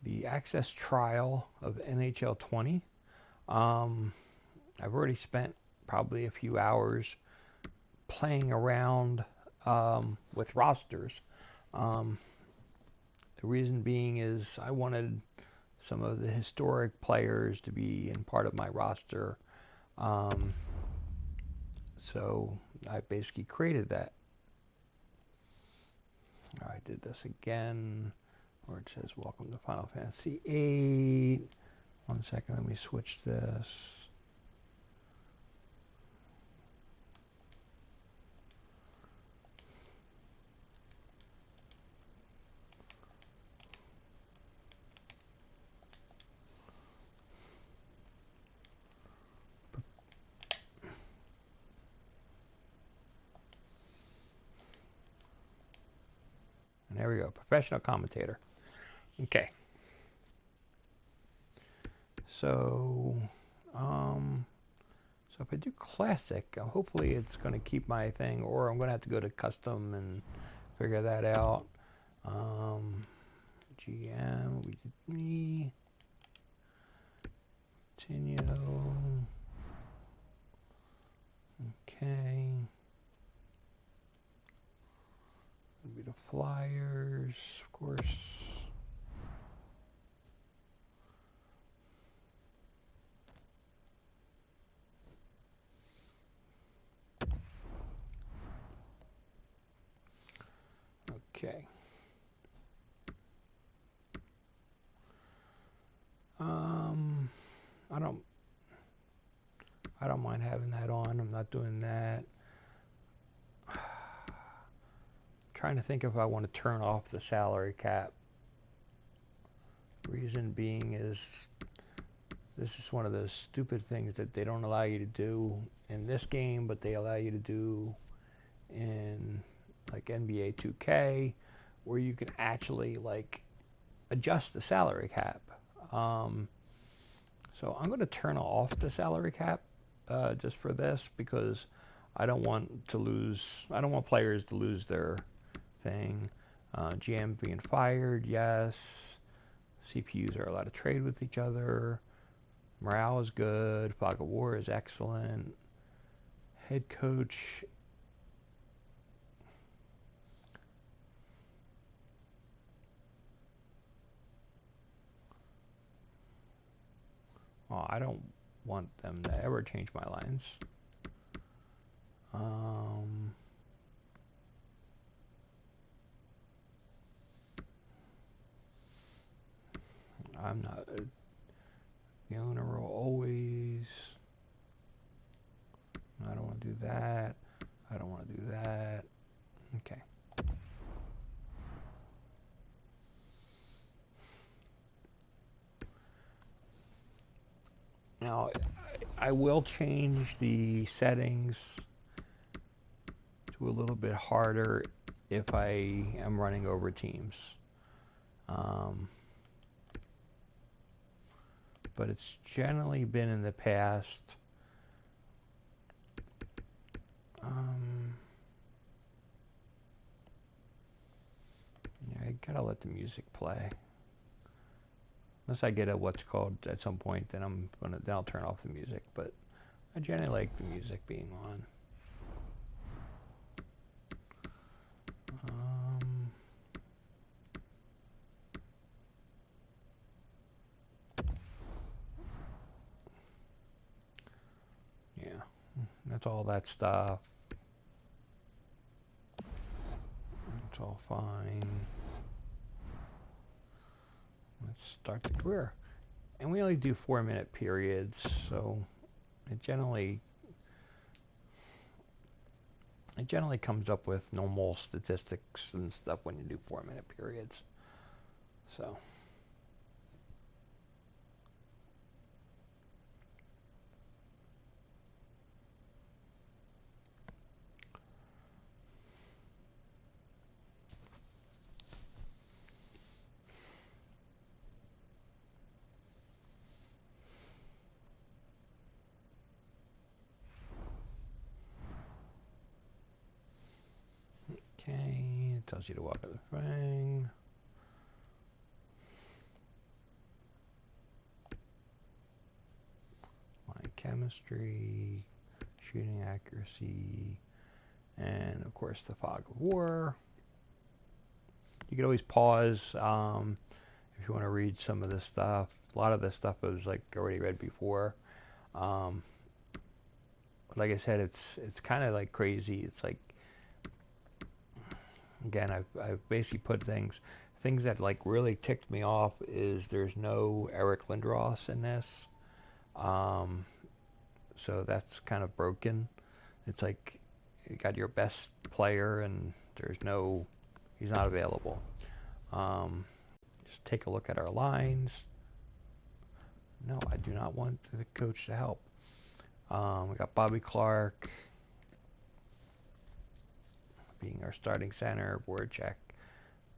the access trial of NHL 20. Um, I've already spent probably a few hours playing around with rosters. Um, the reason being is I wanted some of the historic players to be in part of my roster. Um, so I basically created that. I did this again, where it says Welcome to Final Fantasy VIII. One second, let me switch this. And there we go, professional commentator. Okay. So, so if I do classic, hopefully it's going to keep my thing, or I'm going to have to go to custom and figure that out. GM, we did me. Continue. Okay. It'll be the Flyers, of course. Okay. I don't mind having that on. I'm not doing that. Trying to think if I want to turn off the salary cap. Reason being is this is one of those stupid things that they don't allow you to do in this game, but they allow you to do in like NBA 2K, where you can actually like adjust the salary cap. So I'm going to turn off the salary cap just for this because I don't want to lose. I don't want players to lose their thing. GM being fired, yes. CPUs are allowed to trade with each other. Morale is good. Fog of War is excellent. Head coach. Oh, I don't want them to ever change my lines. I'm not. The owner will always. I don't want to do that. I don't want to do that. Okay. Now, I will change the settings to a little bit harder if I am running over teams. But it's generally been in the past. Yeah, I gotta let the music play. Unless I get a what's called at some point, then I'll turn off the music. But I generally like the music being on. Yeah, that's all that stuff. It's all fine. Let's start the career. And we only do 4-minute periods, so it generally comes up with normal statistics and stuff when you do 4-minute periods. So okay, it tells you to walk up the thing. chemistry, shooting accuracy, and of course the fog of war. You could always pause if you want to read some of this stuff. A lot of this stuff I was like already read before. Like I said, it's kind of like crazy. It's like, again, I've basically put things that like really ticked me off is there's no Eric Lindros in this. So that's kind of broken. It's like you got your best player and he's not available. Just take a look at our lines. No, I do not want the coach to help. We got Bobby Clark being our starting center, Voracek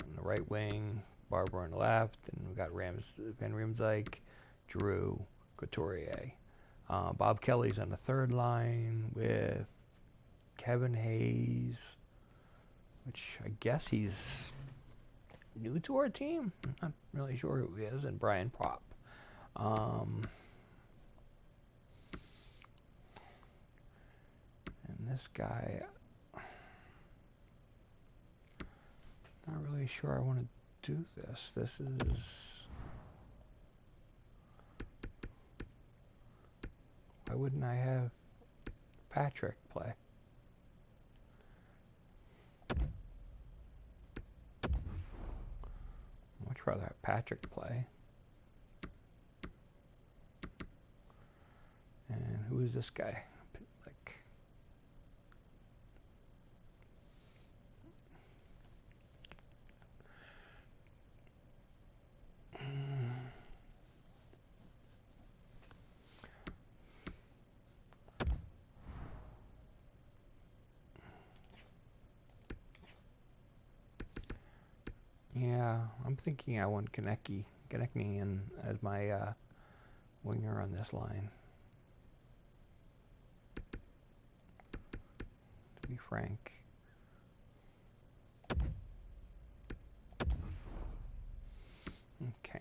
on the right wing, Barber on the left, and we got Van Riemsdyk, Drew, Couturier. Bob Kelly's on the third line with Kevin Hayes, which I guess he's new to our team. I'm not really sure who he is, and Brian Prop. And this guy, not really sure I want to do this. This is... Why wouldn't I have Patrick play? I'd much rather have Patrick play. And who is this guy? Like, yeah, I'm thinking I want Konecny in as my winger on this line. To be frank. Okay.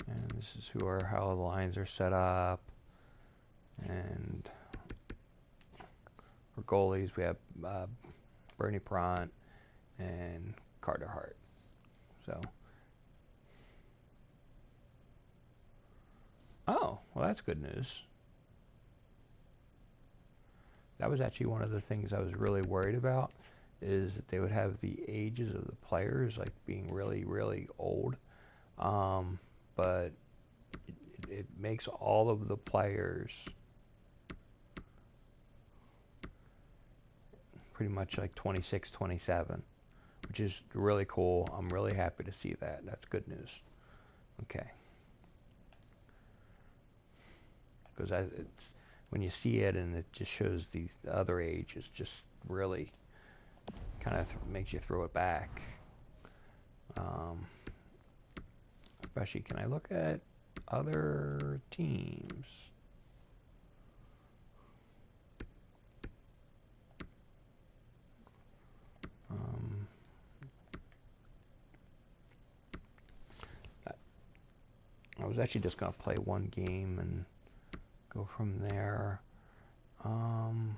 And this is how the lines are set up. And for goalies, we have Bernie Pront and Carter Hart. So, oh, well, that's good news. That was actually one of the things I was really worried about, is that they would have the ages of the players like being really, really old. But it makes all of the players pretty much like 26, 27, which is really cool. I'm really happy to see that. That's good news. Okay. Because it's when you see it and it just shows the other age, it's just really kind of makes you throw it back. Especially, can I look at other teams? I was actually just going to play one game and go from there. Kind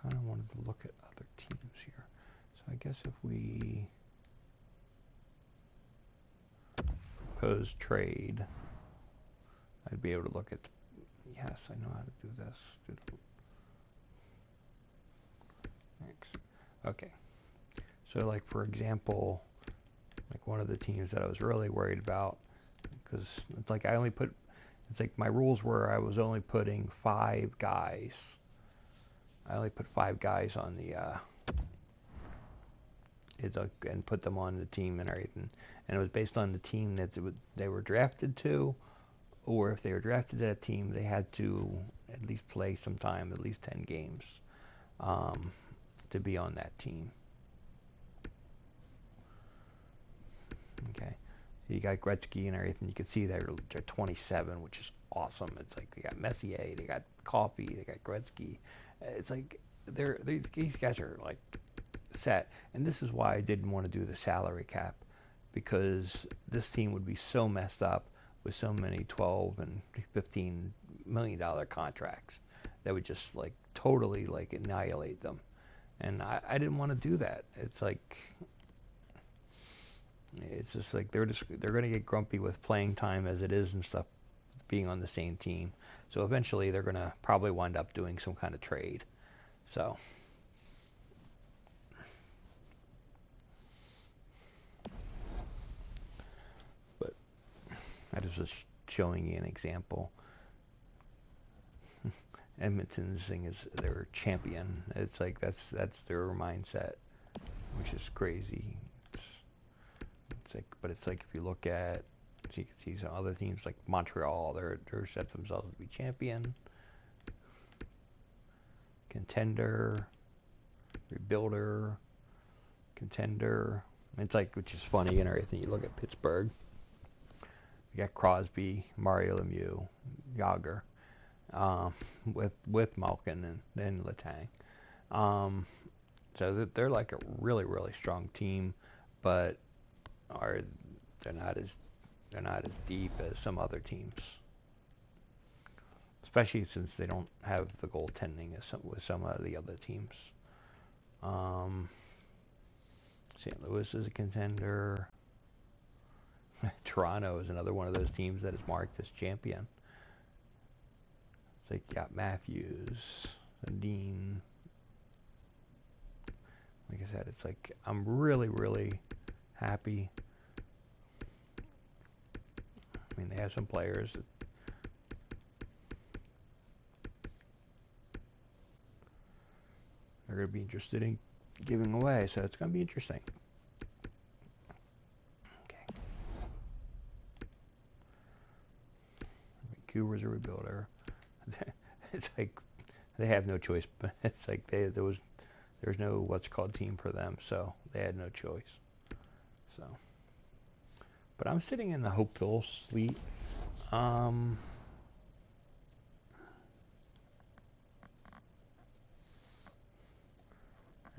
of wanted to look at other teams here. So I guess if we propose trade, I'd be able to look at... Yes, I know how to do this. Thanks. Okay. So like, for example, like one of the teams that I was really worried about, because it's like it's like my rules were I was only putting 5 guys. I only put 5 guys on the and put them on the team and everything, and it was based on the team that they were drafted to, or if they were drafted to that team, they had to at least play some time, at least 10 games, to be on that team. Okay, you got Gretzky and everything. You can see they're 27, which is awesome. It's like they got Messier, they got Coffey, they got Gretzky. It's like these guys are like set, and this is why I didn't want to do the salary cap, because this team would be so messed up with so many 12 and 15 million dollar contracts that would just like totally like annihilate them, and I didn't want to do that. It's just like they're going to get grumpy with playing time as it is and stuff, being on the same team. So eventually they're going to probably wind up doing some kind of trade. So but I just was showing you an example. Edmonton's thing is they're champion. It's like that's their mindset, which is crazy. It's like, but it's like if you look at, so you can see some other teams like Montreal, they're set themselves to be champion, contender, rebuilder, contender. It's like, which is funny and everything. You look at Pittsburgh, you got Crosby, Mario Lemieux, Yager, with Malkin and then Letang. So they're like a really really strong team, but they're not as deep as some other teams, especially since they don't have the goaltending as with some of the other teams. St. Louis is a contender. Toronto is another one of those teams that is marked as champion. It's like you got Matthews, Dean. Like I said, it's like I'm really, really happy. I mean, they have some players that they're going to be interested in giving away, so it's going to be interesting. Okay. Vancouver's a rebuilder. It's like they have no choice, but it's like there's no what's called team for them, so they had no choice. So, but I'm sitting in the hopeful sleep. I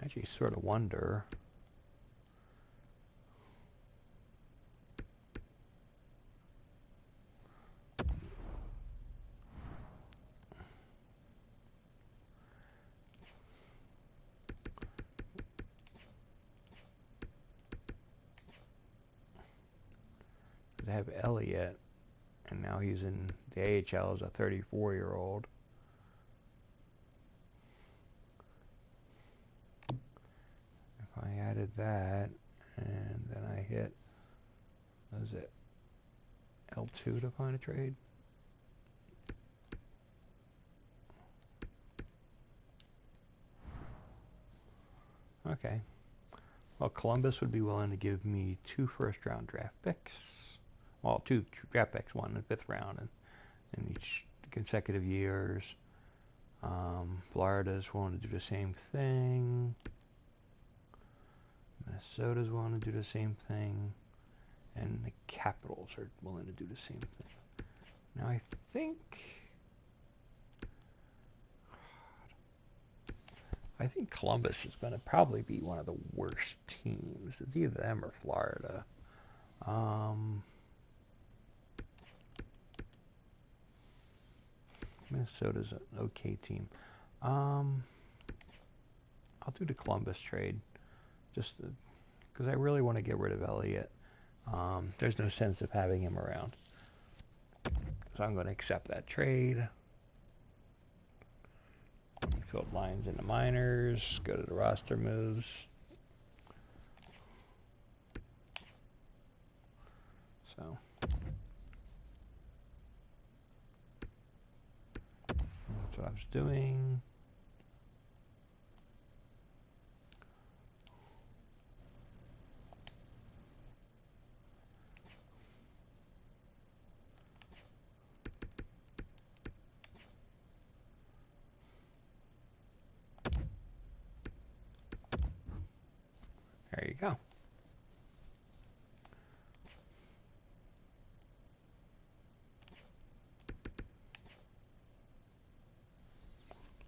actually sort of wonder. They have Elliott, and now he's in the AHL as a 34-year-old. If I added that, and then I hit, what is it, L2 to find a trade? Okay. Well, Columbus would be willing to give me 2 first-round draft picks. Well, 2 draft picks, 1 in the 5th round, in each consecutive years. Florida's willing to do the same thing. Minnesota's willing to do the same thing. And the Capitals are willing to do the same thing. Now, I think Columbus is going to probably be one of the worst teams. It's either them or Florida. Minnesota's an okay team. I'll do the Columbus trade just because I really want to get rid of Elliott. There's no sense of having him around. So I'm going to accept that trade. Fill lines into minors. Go to the roster moves. So that's what I was doing. There you go.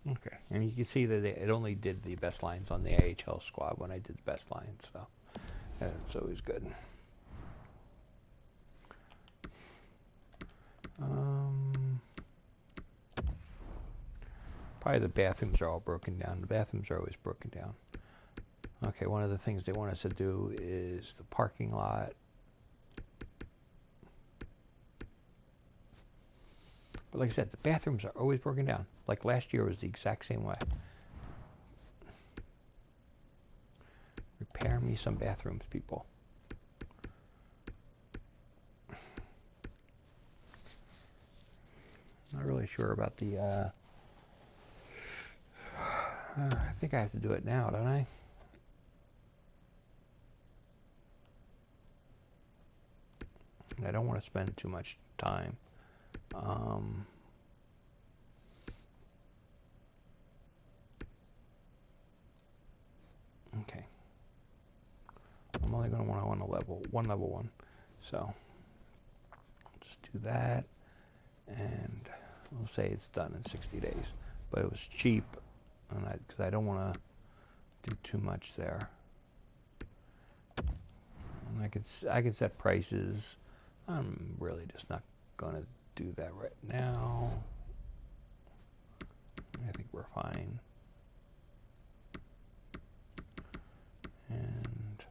Okay, and you can see that it only did the best lines on the AHL squad when I did the best lines, so that's always good. Probably the bathrooms are all broken down. The bathrooms are always broken down. Okay, one of the things they want us to do is the parking lot. But like I said, the bathrooms are always broken down. Like last year was the exact same way. Repair me some bathrooms, people. Not really sure about the, I think I have to do it now, don't I? And I don't want to spend too much time. Okay. I'm only going to want on a level one. So just do that, and we'll say it's done in 60 days. But it was cheap, and because I don't want to do too much there. And I could set prices. I'm really just not going to do that right now. I think we're fine. And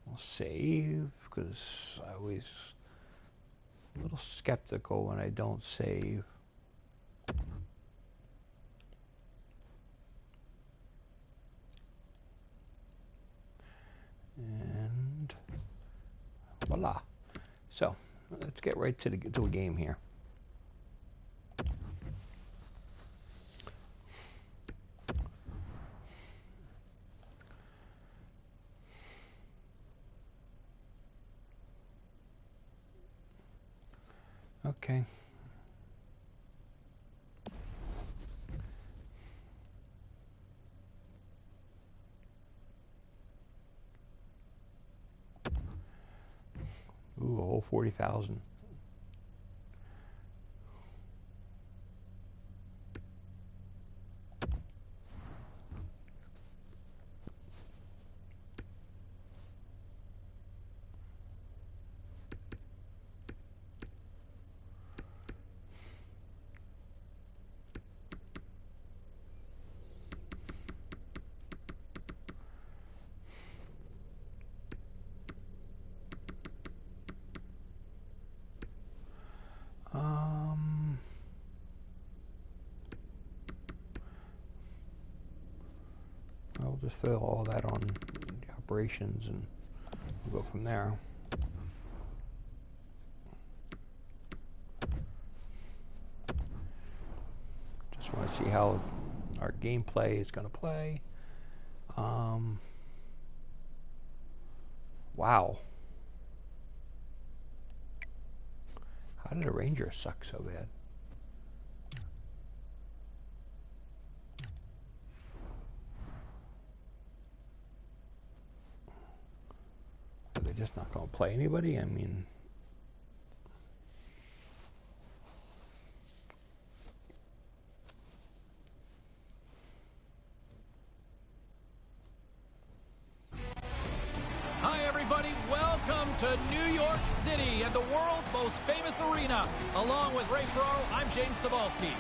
I'll save, because I always a little skeptical when I don't save. And voila. So let's get right to a game here. Okay. Ooh, a whole 40,000. I'll just throw all that on the operations and we'll go from there. Just want to see how our gameplay is going to play. Wow. How did a Ranger suck so bad? Are they just not going to play anybody? I mean... Hi, everybody. Welcome to New York City and the world's most famous arena. Along with Ray Ferraro, I'm James Cebulski.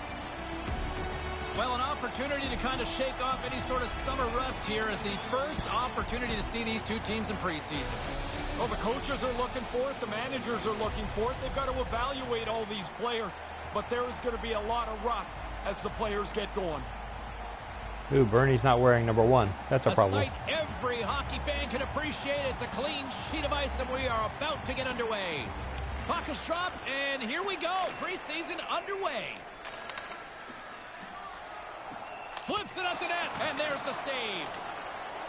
Well, an opportunity to kind of shake off any sort of summer rust here is the first opportunity to see these two teams in preseason. Well, the coaches are looking for it. The managers are looking for it. They've got to evaluate all these players. But there is going to be a lot of rust as the players get going. Ooh, Bernie's not wearing number 1. That's a problem. A sight every hockey fan can appreciate. It's a clean sheet of ice, and we are about to get underway. Puck is dropped, and here we go. Preseason underway. Flips it up the net, and there's the save.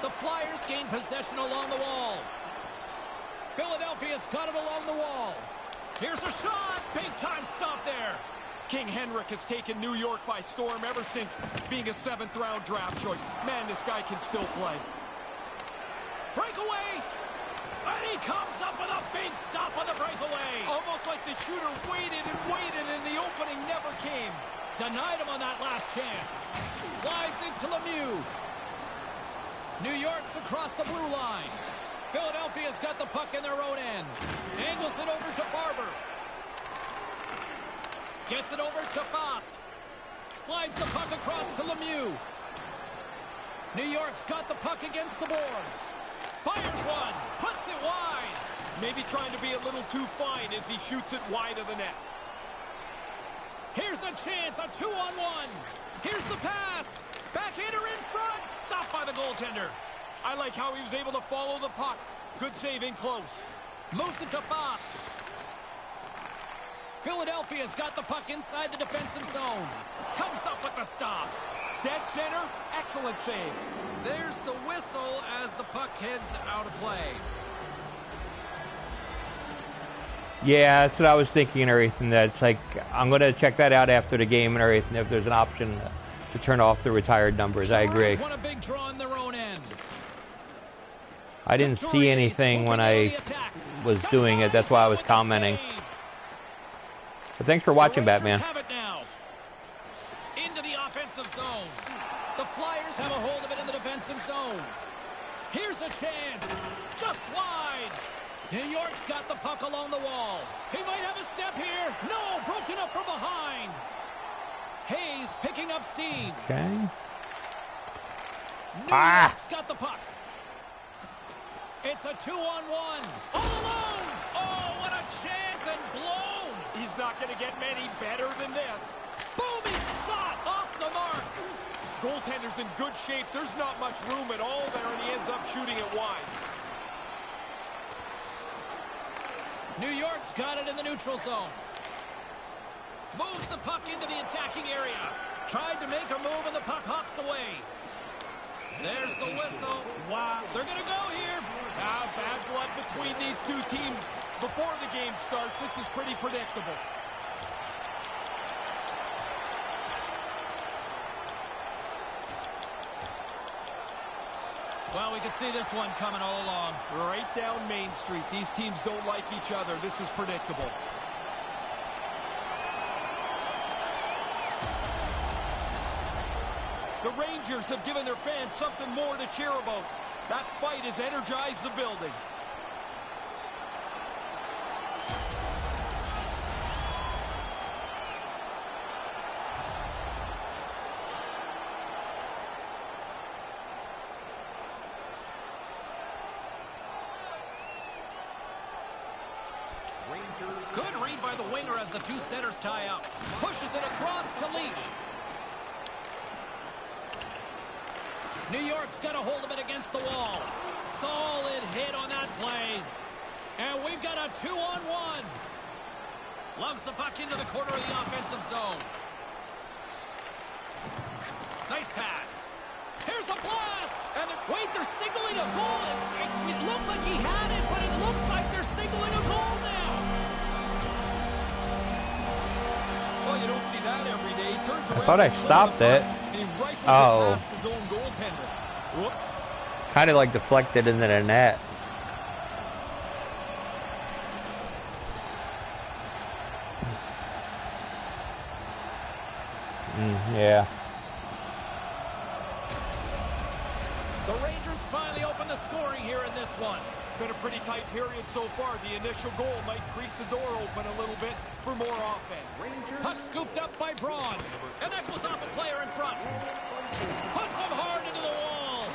The Flyers gain possession along the wall. Philadelphia's got it along the wall. Here's a shot. Big time stop there. King Henrik has taken New York by storm ever since being a 7th-round draft choice. Man, this guy can still play. Breakaway. And he comes up with a big stop on the breakaway. Almost like the shooter waited and waited, and the opening never came. Denied him on that last chance. Slides into Lemieux. New York's across the blue line. Philadelphia's got the puck in their own end. Angles it over to Barber. Gets it over to Fast. Slides the puck across to Lemieux. New York's got the puck against the boards. Fires one. Puts it wide. Maybe trying to be a little too fine as he shoots it wide of the net. Here's a chance, a 2-on-1. Here's the pass. Backhander in front. Stopped by the goaltender. I like how he was able to follow the puck. Good save in close. Moves it to Fast. Philadelphia's got the puck inside the defensive zone. Comes up with the stop. Dead center, excellent save. There's the whistle as the puck heads out of play. Yeah, that's what I was thinking and everything. That it's like, I'm going to check that out after the game and everything, if there's an option to turn off the retired numbers. I agree. Won a big draw on their own end. I didn't see anything when I was doing it. That's why I was commenting. But thanks for watching, Batman. Have it now. Into the offensive zone. The Flyers have a hold of it in the defensive zone. Here's a chance. Just wide. New York's got the puck along the wall. He might have a step here. No, broken up from behind. Hayes picking up steam. Okay. New York's got the puck. It's a 2-on-1. All alone. Oh, what a chance and blown. He's not going to get many better than this. Booming shot off the mark. Goaltender's in good shape. There's not much room at all there, and he ends up shooting it wide. New York's got it in the neutral zone. Moves the puck into the attacking area. Tried to make a move, and the puck hops away. There's the whistle. Wow, they're going to go here. Bad blood between these two teams before the game starts. This is pretty predictable. Well, we can see this one coming all along. Right down Main Street. These teams don't like each other. This is predictable. The Rangers have given their fans something more to cheer about. That fight has energized the building. Good read by the winger as the two centers tie up. Pushes it across to Leach. New York's got a hold of it against the wall. Solid hit on that play. And we've got a 2-on-1. Loves the puck into the corner of the offensive zone. Nice pass. Here's a blast. And wait, they're signaling a goal. It looked like he had it, but it looks like they're signaling a goal now. Well, you don't see that every day. He turns around. I thought I stopped it. Oh. His own goaltender. Whoops. Kind of like deflected into the net. Yeah. The Rangers finally open the scoring here in this one. Been a pretty tight period so far. The initial goal might creak the door open a little bit for more offense. Puck scooped up by Braun. And that goes off a player in front. Puts him hard into the wall.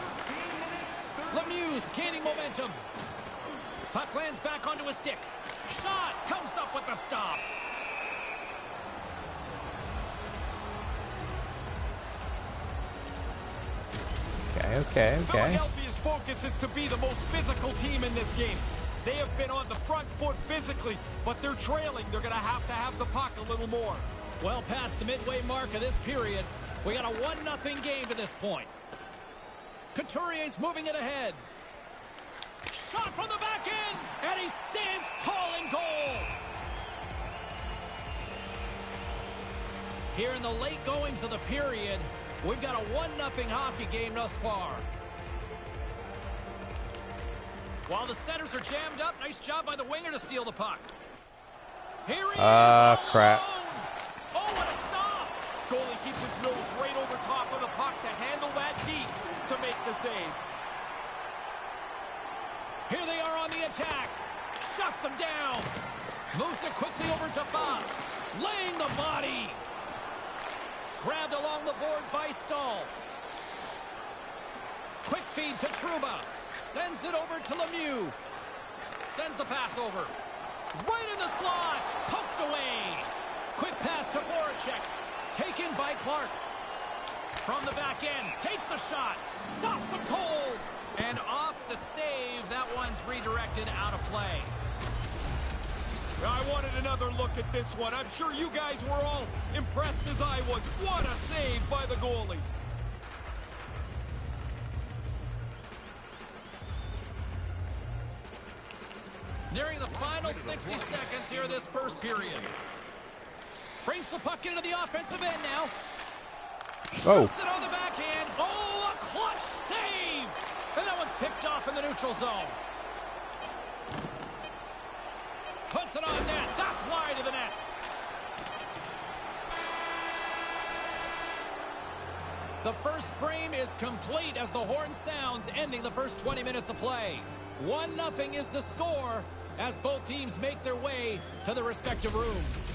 Lemieux's gaining momentum. Puck lands back onto his stick. Shot comes up with the stop. Okay. Philadelphia's focus is to be the most physical team in this game. They have been on the front foot physically, but they're trailing. They're going to have the puck a little more. Well past the midway mark of this period, we got a 1-0 game to this point. Couturier's moving it ahead. Shot from the back end, and he stands tall in goal. Here in the late goings of the period, we've got a 1-0 hockey game thus far. While the centers are jammed up, nice job by the winger to steal the puck. Here he is. Crap. Oh, what a stop. the save. Here they are on the attack. Shuts them down. Moves it quickly over to Foss. Laying the body. Grabbed along the boards by Stahl. Quick feed to Trouba. Sends it over to Lemieux. Sends the pass over. Right in the slot. Poked away. Quick pass to Voracek. Taken by Clark. From the back end. Takes the shot. Stops him cold. And off the save. That one's redirected out of play. I wanted another look at this one. I'm sure you guys were all impressed as I was. What a save by the goalie. Nearing the final 60 seconds here of this first period. Brings the puck into the offensive end now. Oh. Shoots it on the backhand. Oh, a clutch save. And that one's picked off in the neutral zone. Puts it on net. That's wide of the net. The first frame is complete as the horn sounds, ending the first 20 minutes of play. 1-0 is the score as both teams make their way to their respective rooms.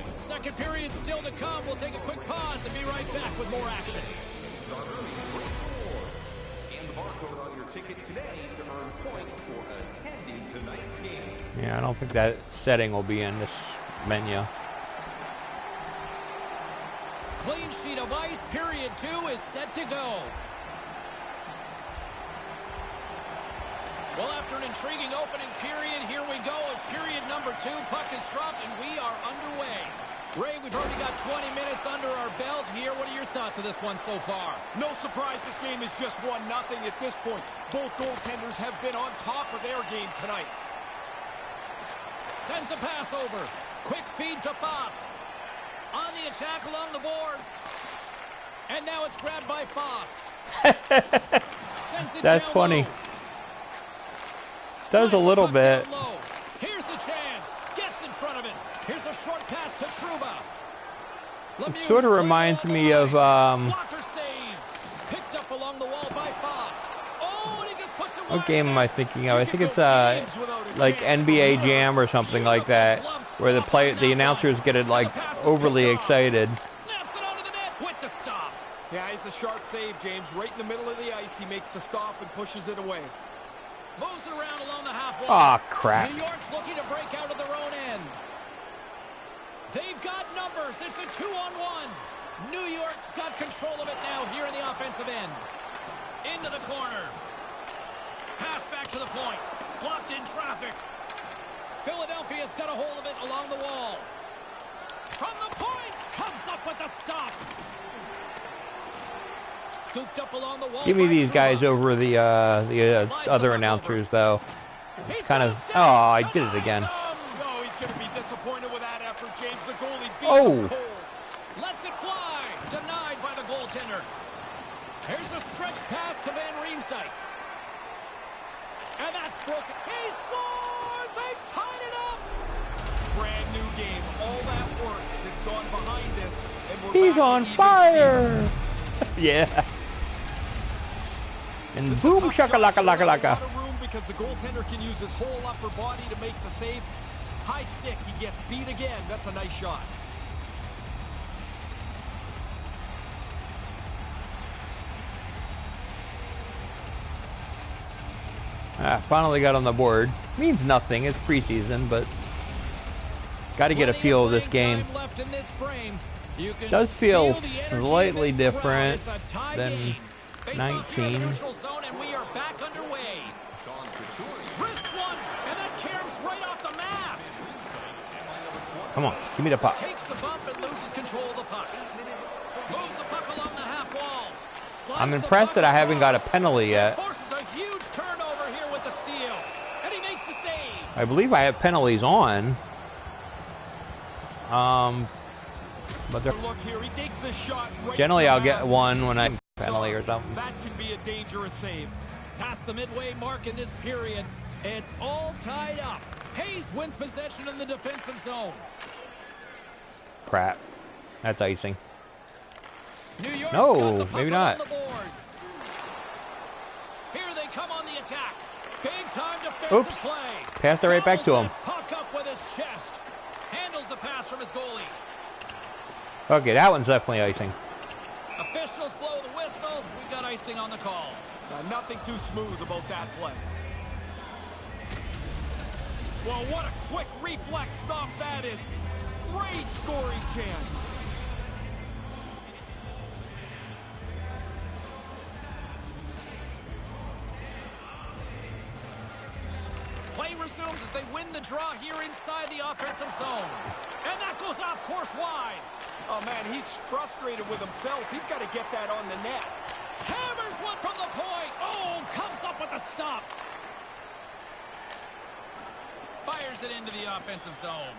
Second period still to come. We'll take a quick pause and be right back with more action. Scan the barcode on your ticket today to earn points for attending tonight's game. Yeah, I don't think that setting will be in this menu. Clean sheet of ice. Period 2 is set to go. Well, after an intriguing opening period, here we go. It's period number 2. Puck is dropped, and we are underway. Ray, we've already got 20 minutes under our belt here. What are your thoughts of this one so far? No surprise this game is just 1-0 at this point. Both goaltenders have been on top of their game tonight. Sends a pass over. Quick feed to Fost. On the attack along the boards. And now it's grabbed by Fost. That's funny. Does a little bit. Here's a chance. Gets in front of it. Here's a short pass to Trouba. It sort of reminds me of Blocker save. Picked up along the wall by Fost. Oh, and he just puts it what game am I thinking of? I think it's like NBA Jam or something like that, where the announcers get it like overly excited. Snaps it onto the net with the stop. Yeah, it's a sharp save, James. Right in the middle of the ice, he makes the stop and pushes it away. Moves it around along the half wall. Aw, crap. New York's looking to break out of their own end. They've got numbers. It's a 2-on-1. New York's got control of it now here in the offensive end. Into the corner. Pass back to the point. Blocked in traffic. Philadelphia's got a hold of it along the wall. From the point. Comes up with the stop. Scooped up along the wall. Give me these guys over the other announcers, though. It's kind of... Oh, I did it again. No, he's going to be disappointed with that effort, James. The goalie beats Oh. him cold. Lets it fly. Denied by the goaltender. Here's a stretch pass to Van Riemsdyk. And that's broken. He scores! They tied it up! Brand new game. All that work that's gone behind this. And we're He's back on to even fire! Steven. Yeah. And This is a boom, tough shot. shakalaka-laka-laka. A lot of room because the goaltender can use his whole upper body to make the save. High stick, he gets beat again. That's a nice shot. Finally got on the board. Means nothing. It's preseason, but got to get a feel of this game. Does feel slightly different than 19. And we are back underway. Wrist one, and that caroms right off the mask. Come on, give me the puck. Takes the bump and loses control of the puck. Moves the puck along the half wall. I'm impressed that I haven't got a penalty yet. Forces a huge turnover here with the steal. And he makes the save. I believe I have penalties on. But they're Look here, he takes this shot right generally in the I'll get mask. one when I penalty or something. That can be a dangerous save. Past the midway mark in this period, it's all tied up. Hayes wins possession in the defensive zone. Crap. That's icing. New York's No, got the puck maybe along not. the boards. Here they come on the attack. Big time defensive Oops. play. Passed it right back to Gobbles him. that puck up with his chest. Handles the pass from his goalie. Okay, that one's definitely icing. Officials blow the whistle. We got icing on the call. Nothing too smooth about that play. Well, what a quick reflex stop that is. Great scoring chance. Play resumes as they win the draw here inside the offensive zone. And that goes off course wide. Oh, man, he's frustrated with himself. He's got to get that on the net. Hammers one from the point. Oh, comes up with a stop. Fires it into the offensive zone.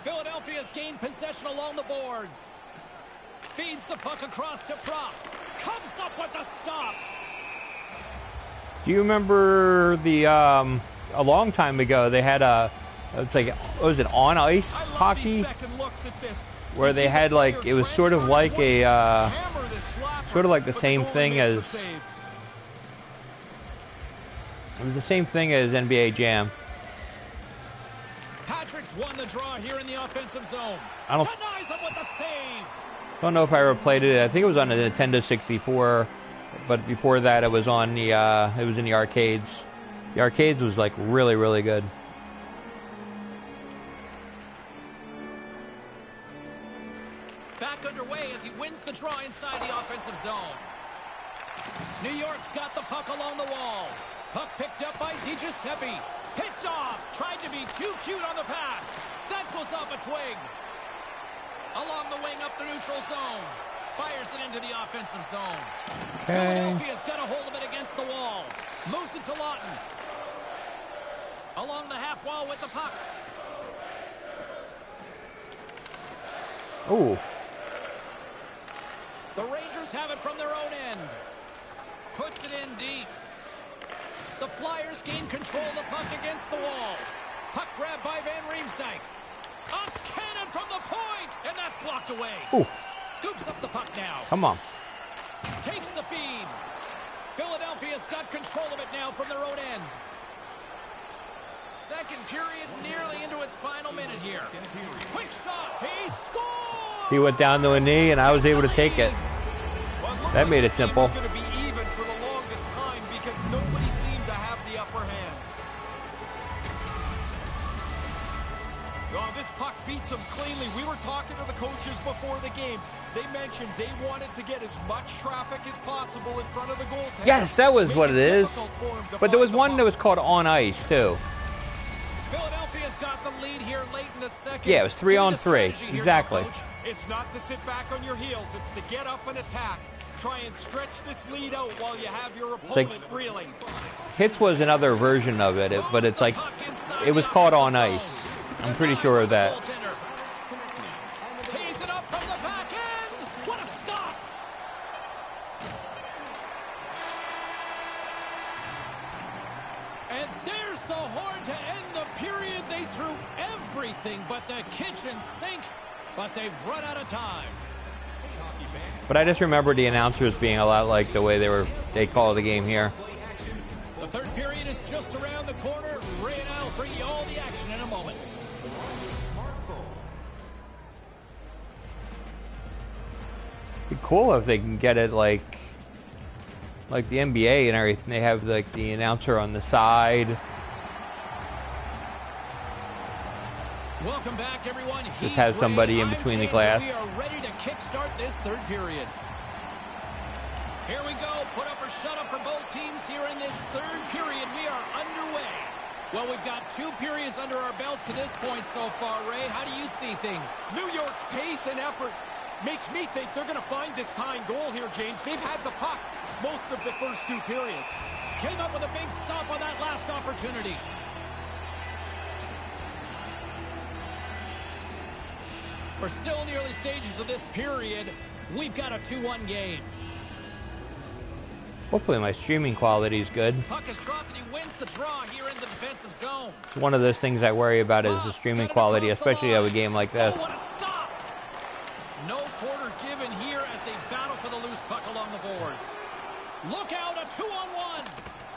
Philadelphia's gained possession along the boards. Feeds the puck across to Prop. Comes up with a stop. Do you remember the a long time ago they had it's like, was it on ice hockey where they had like, it was sort of like a sort of like the same thing as, it was the same thing as NBA Jam. Patrick's won the draw here in the offensive zone. I don't Denies him with the save. know if I ever played it. I think it was on the Nintendo 64, but before that it was on the it was in the arcades. The arcades was like really, really good. Back underway as he wins the draw inside the offensive zone. New York's got the puck along the wall. Puck picked up by DiGiuseppe. Picked off. Tried to be too cute on the pass. That goes off a twig. Along the wing up the neutral zone. Fires it into the offensive zone. Okay. Philadelphia's got a hold of it against the wall. Moves it to Lawton. Along the half wall with the puck. Ooh. The Rangers have it from their own end. Puts it in deep. The Flyers gain control of the puck against the wall. Puck grabbed by Van Riemsdyk. A cannon from the point, and that's blocked away. Ooh. Scoops up the puck now. Come on. Takes the feed. Philadelphia's got control of it now from their own end. Second period nearly into its final minute here. Quick shot. He scores! He went down to a knee, and I was able to take it. That made it simple. It was going to be even for the longest time because nobody seemed to have the upper hand. Oh, this puck beats them cleanly. We were talking to the coaches before the game. They mentioned they wanted to get as much traffic as possible in front of the goaltender. Yes, that was what it is. But there was one that was called On Ice, too. Philadelphia's got the lead here late in the second. Yeah, it was 3-on-3. Exactly. It's not to sit back on your heels. It's to get up and attack. Try and stretch this lead out while you have your opponent reeling. Hits was another version of it, but it's like, it was called On Ice. I'm pretty sure of that. Tees it up from the back end. What a stop! And there's the horn to end the period. They threw everything but the kitchen sink, but they've run out of time. But I just remember the announcers being a lot like the way they call the game here. The third period is just around the corner. Ray and I will bring you all the action in a moment. It'd be cool if they can get it like the NBA and everything. They have like the announcer on the side. Welcome back, everyone. Just have somebody in between the glass. We are ready to kickstart this third period. Here we go. Put up or shut up for both teams here in this third period. We are underway. Well, we've got 2 periods under our belts to this point so far, Ray. How do you see things? New York's pace and effort makes me think they're going to find this tying goal here, James. They've had the puck most of the first 2 periods. Came up with a big stop on that last opportunity. We're still in the early stages of this period. We've got a 2-1 game. Hopefully my streaming quality is good. Puck is dropped and he wins the draw here in the defensive zone. It's one of those things I worry about is the streaming quality, especially of a game like this. Oh, what a stop! No quarter given here as they battle for Look out, a 2-on-1.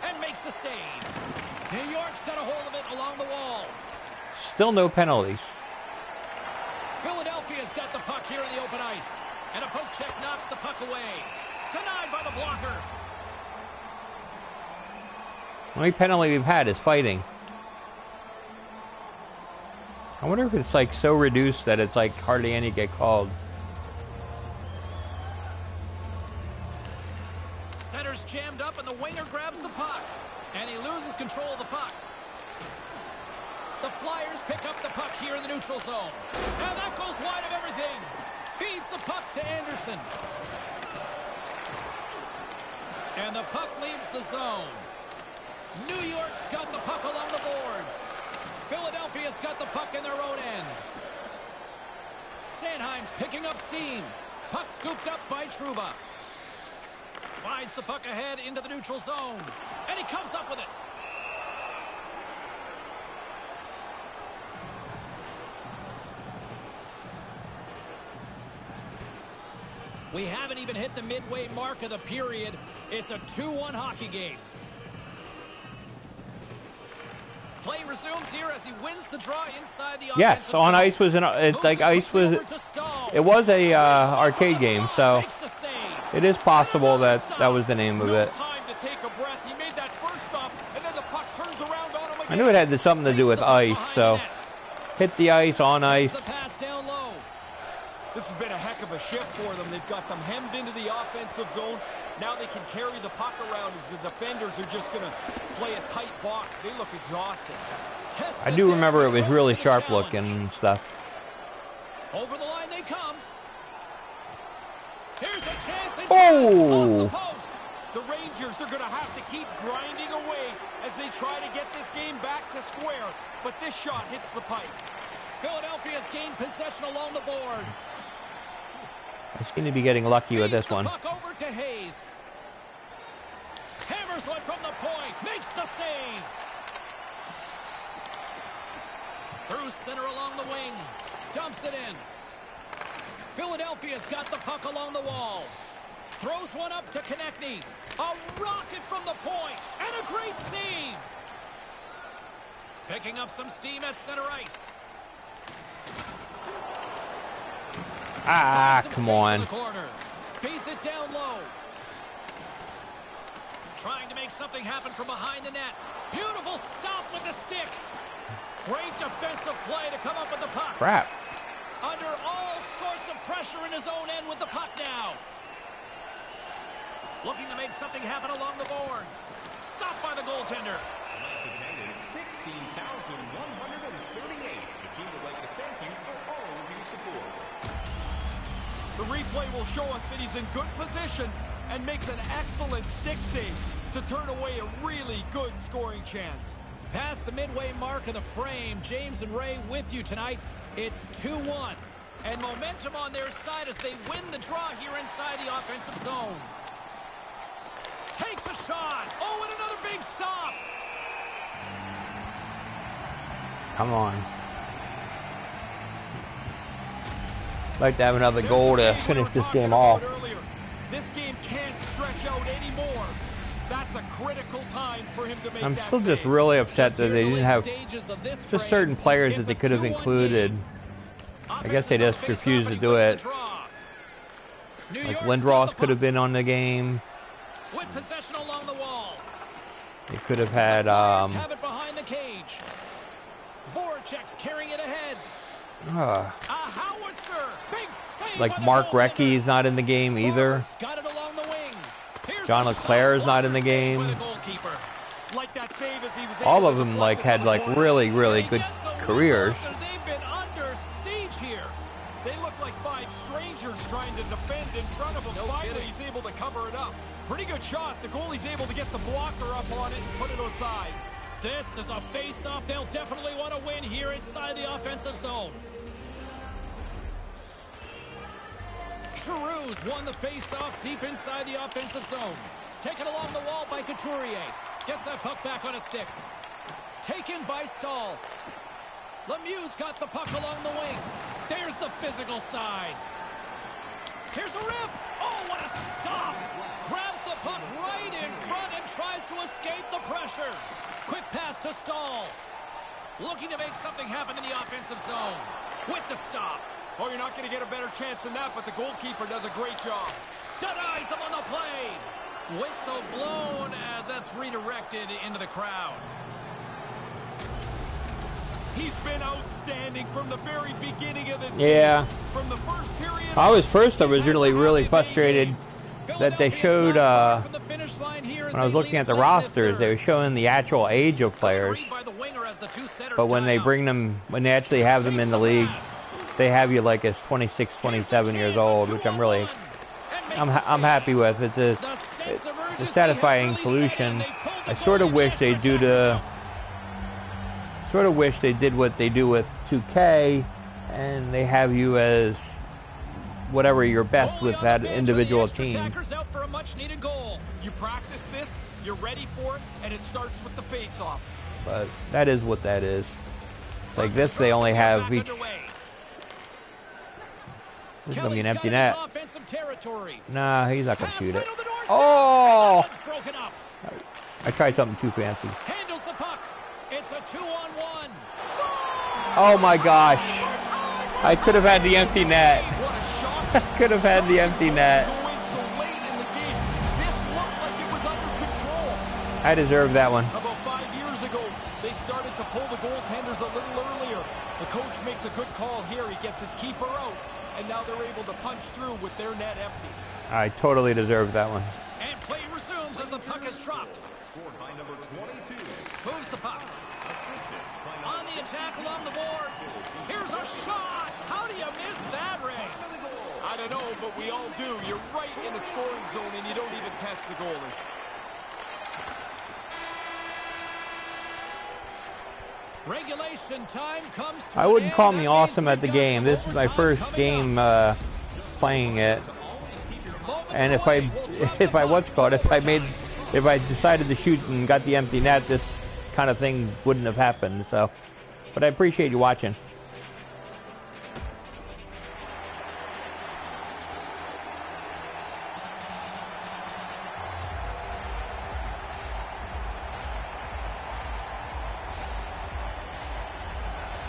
And makes the save. New York's got a hold of it along the wall. Still no penalties. Philadelphia's got the puck here in the open ice. And a poke check knocks the puck away. Denied by the blocker. The only penalty we've had is fighting. I wonder if it's like so reduced that it's like hardly any get called. Center's jammed up and the winger grabs the puck. And he loses control of the puck. The Flyers pick up the puck here in the neutral zone. And that goes wide of everything. Feeds the puck to Anderson. And the puck leaves the zone. New York's got the puck along the boards. Philadelphia's got the puck in their own end. Sanheim's picking up steam. Puck scooped up by Trouba. Slides the puck ahead into the neutral zone. And he comes up with it. We haven't even hit the midway mark of the period. It's a 2-1 hockey game. Play resumes here as he wins the draw inside the offensive Yes, on ice was an. It's like ice was. It was a arcade game, so it is possible that that was the name of it. I knew it had something to do with ice, so hit the ice, on ice. This has been a heck of a shift for them. They've got them hemmed into the offensive zone. Now they can carry the puck around as the defenders are just going to play a tight box. They look exhausted. I do remember it was really sharp looking and stuff. Over the line they come. Here's a chance. Oh! The Rangers are going to have to keep grinding away as they try to get this game back to square. But this shot hits the pipe. Philadelphia's gained possession along the boards. I seem to be getting lucky with this one. Puck over to Hayes. Hammers one from the point. Makes the save. Through center along the wing. Dumps it in. Philadelphia's got the puck along the wall. Throws one up to Konechny. A rocket from the point. And a great save. Picking up some steam at center ice. Ah, come on. Feeds it down low. Trying to make something happen from behind the net. Beautiful stop with the stick. Great defensive play to come up with the puck. Crap. Under all sorts of pressure in his own end with the puck now. Looking to make something happen along the boards. Stopped by the goaltender. Tonight's attendance, 16,138. The team would like to thank you for all of your support. The replay will show us that he's in good position and makes an excellent stick save to turn away a really good scoring chance. Past the midway mark of the frame, James and Ray with you tonight. It's 2-1. And momentum on their side as they win the draw here inside the offensive zone. Takes a shot. Oh, and another big stop. Come on. Like to have another goal to finish this game off. This game can't stretch out anymore. That's a critical time for him to make I'm that still just save. really upset that they didn't have just certain players that they could have included. I guess they just refused to do it. Like Lindros could have been on the game. With possession along the wall. They could have had have it behind the cage. Voracek's carrying it ahead. A howitzer. Big save like by the Mark goaltender. Recchi is not in the game either. Got it along the wing. Here's John a LeClaire is shot. not in the Wonderful game. by the goalkeeper. Like that save as he was All able of to them deflect like it had from like the corner. really He good gets a careers. whistle after they've been under siege here. They look like five strangers trying to defend in front of him. No Finally, kidding. he's able to cover it up. Pretty good shot. The goalie's able to get the blocker up on it and put it outside. This is a face-off they'll definitely want to win here inside the offensive zone. Giroux's won the face-off deep inside the offensive zone. Taken along the wall by Couturier. Gets that puck back on a stick. Taken by Stahl. Lemieux's got the puck along the wing. There's the physical side. Here's a rip. Oh, what a stop. Grabs the puck right in front and tries to escape the pressure. Quick pass to Stahl. Looking to make something happen in the offensive zone. With the stop. Oh, you're not going to get a better chance than that, but the goalkeeper does a great job. Denies him on the play. Whistle blown as that's redirected into the crowd. He's been outstanding from the very beginning of this Yeah. game. From the first period. I was really frustrated that they showed, when I was looking at the rosters, they were showing the actual age of players. But when they bring them, when they actually have them in the league, they have you like as 26, 27 years old, which I'm I'm happy with. It's a satisfying solution. I sort of wish they did what they do with 2K, and they have you as whatever your best with that individual team. You practice this, you're ready for it, and it starts with the face-off. But that is what that is. It's like this, they only have each. This is going to be an empty net. Nah, he's not going to shoot it. Oh! I tried something too fancy. Handles the puck. It's a 2-on-1. Oh my gosh. I could have had the empty net. I could have had the empty net. I deserve that one. About 5 years ago, they started to pull the goaltenders a little earlier. The coach makes a good call here. He gets his keeper out, and now they're able to punch through with their net empty. I totally deserve that one. And play resumes as the puck is dropped. Moves the puck. On the attack along the boards. Here's a shot. How do you miss that, Ray? I don't know, but we all do. You're right in the scoring zone, and you don't even test the goalie. Regulation time comes to I wouldn't call me awesome at the game. This is my first game playing it. And if I decided to shoot and got the empty net, this kind of thing wouldn't have happened. So, but I appreciate you watching.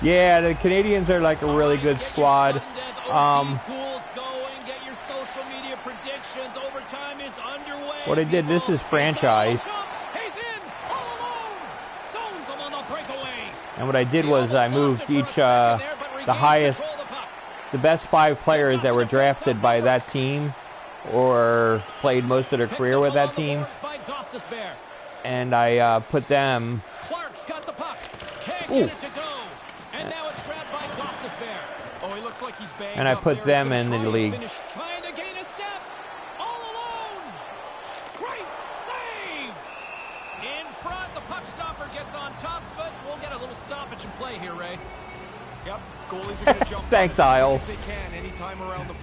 Yeah, the Canadians are like a really good squad. What I did, this is franchise. And what I did was I moved each, the best 5 players that were drafted by that team or played most of their career with that team. And I put them. Ooh. And I put them in the league. Trying to gain a step. All alone. Great save. In front, the puck stopper gets on top, but we'll get a little stoppage and play here, Ray. Yep, goalies are going to jump. Thanks, Isles.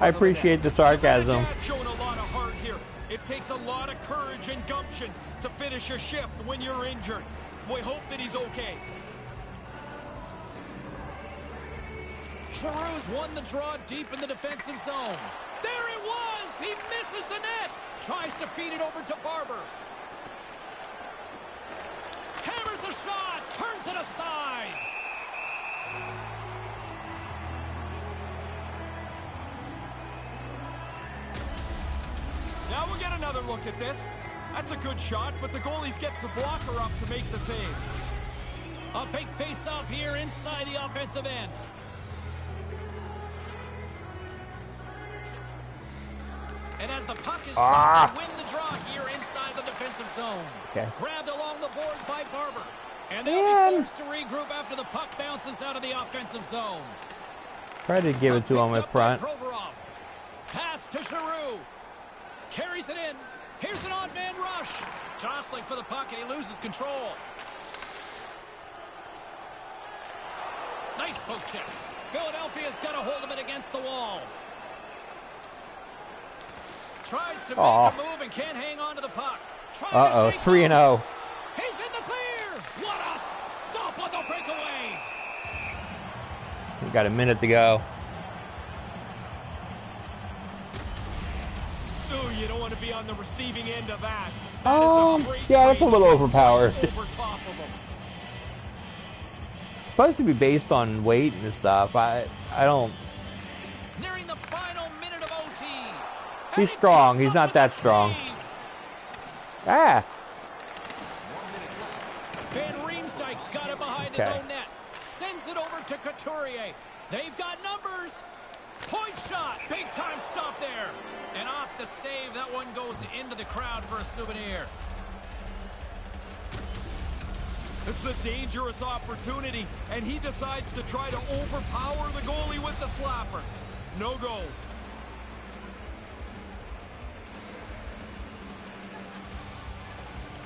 I appreciate the sarcasm. Showing a lot of heart here. It takes a lot of courage and gumption to finish a shift when you're injured. We hope that he's okay. Giroux's won the draw deep in the defensive zone. There it was! He misses the net! Tries to feed it over to Barber. Hammers the shot! Turns it aside! Now we'll get another look at this. That's a good shot, but the goalies get the blocker up to make the save. A big face-off here inside the offensive end. And as the puck is dropped, they win the draw here inside the defensive zone. Okay. Grabbed along the boards by Barber. And they'll be forced to regroup after the puck bounces out of the offensive zone. Try to give it to him up front. Pass to Giroux. Carries it in. Here's an odd man rush. Jostling for the puck, and he loses control. Nice poke check. Philadelphia's got a hold of it against the wall. Tries to make a move and can't hang on to the puck. 3-0. He's in the clear. What a stop on the breakaway. We got a minute to go. Oh, you don't want to be on the receiving end of that. That is a great yeah, that's a trade little overpowered. over top of him. It's supposed to be based on weight and stuff. I don't. Nearing the final minute of OT. He's strong. He's not that strong. Ah. Van Riemsdyk's got it behind his own net. Sends it over to Couturier. They've got numbers. Point shot. Big time stop there. And off the save, that one goes into the crowd for a souvenir. This is a dangerous opportunity, and he decides to try to overpower the goalie with the slapper. No goal.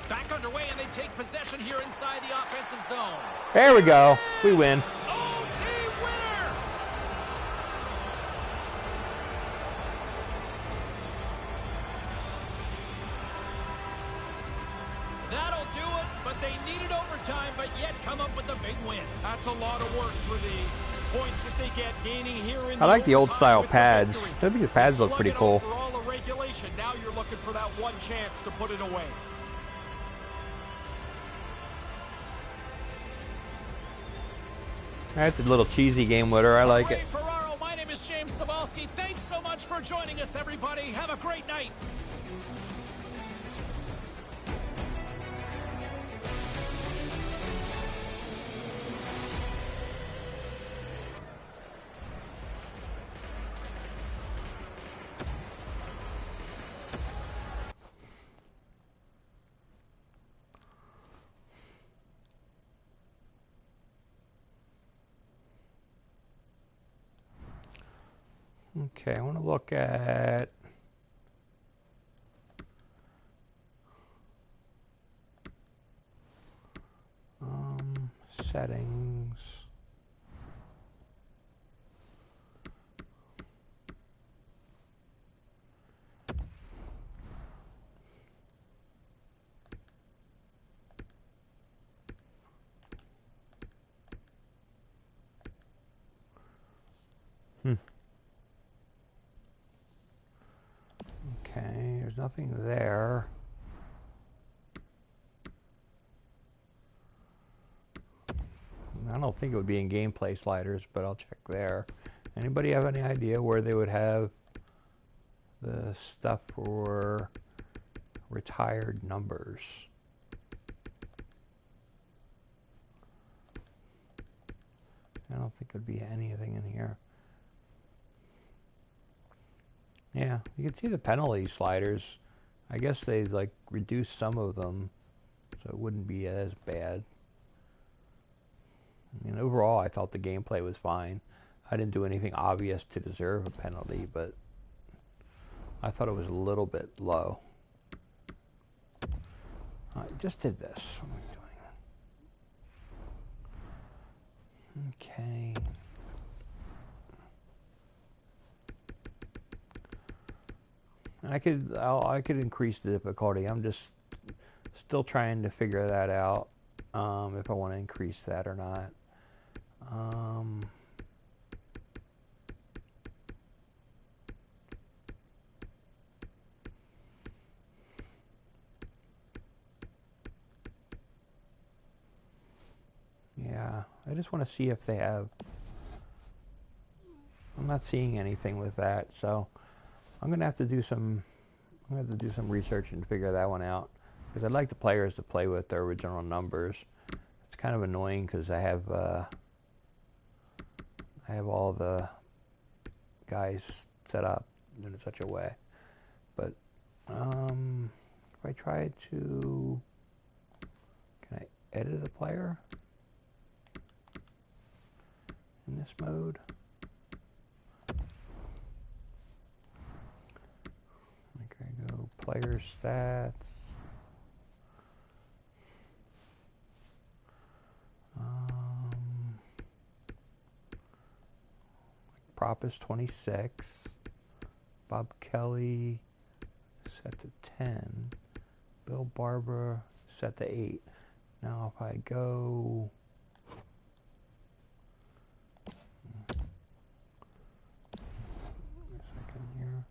Back underway, and they take possession here inside the offensive zone. There we go. We win. OT winner! That'll do it, but they needed overtime, but yet come up with a big win. That's a lot of work for the points that they get gaining here in I like the old style with the pads. victory. I think the pads look Slug pretty it out cool. For all the regulation, now you're looking for that one chance to put it away. That's a little cheesy game winner. I like it. Ferraro, my name is James Cebulski. Thanks so much for joining us, everybody. Have a great night. Okay, I want to look at settings. Okay, there's nothing there. I don't think it would be in gameplay sliders, but I'll check there. Anybody have any idea where they would have the stuff for retired numbers? I don't think it would be anything in here. Yeah, you can see the penalty sliders. I guess they like reduced some of them, so it wouldn't be as bad. I mean, overall, I thought the gameplay was fine. I didn't do anything obvious to deserve a penalty, but I thought it was a little bit low. I just did this. What am I doing? Okay. I could increase the difficulty. I'm just still trying to figure that out, if I want to increase that or not. Yeah, I just want to see if they have. I'm not seeing anything with that, so I'm gonna have to do some. I'm gonna have to do some research and figure that one out, because I'd like the players to play with their original numbers. It's kind of annoying because I have all the guys set up in such a way. But if I try to, can I edit a player in this mode? Okay, go player stats. Prop is 26. Bob Kelly set to 10. Bill Barber set to 8. Now if I go a second here.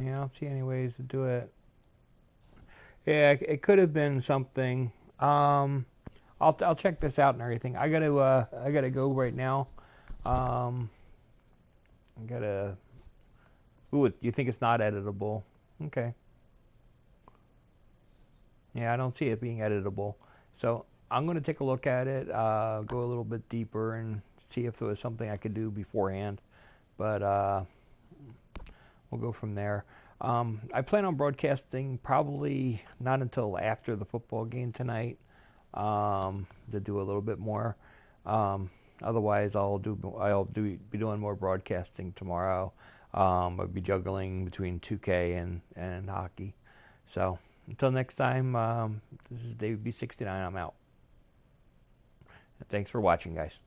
Yeah, I don't see any ways to do it. Yeah, it could have been something. I'll check this out and everything. I gotta go right now. Um, I gotta. Ooh, you think it's not editable? Okay. Yeah, I don't see it being editable. So I'm gonna take a look at it. Go a little bit deeper and see if there was something I could do beforehand. But we'll go from there. I plan on broadcasting probably not until after the football game tonight, to do a little bit more. Otherwise, be doing more broadcasting tomorrow. I'll be juggling between 2K and hockey. So until next time, this is davidb69. I'm out. Thanks for watching, guys.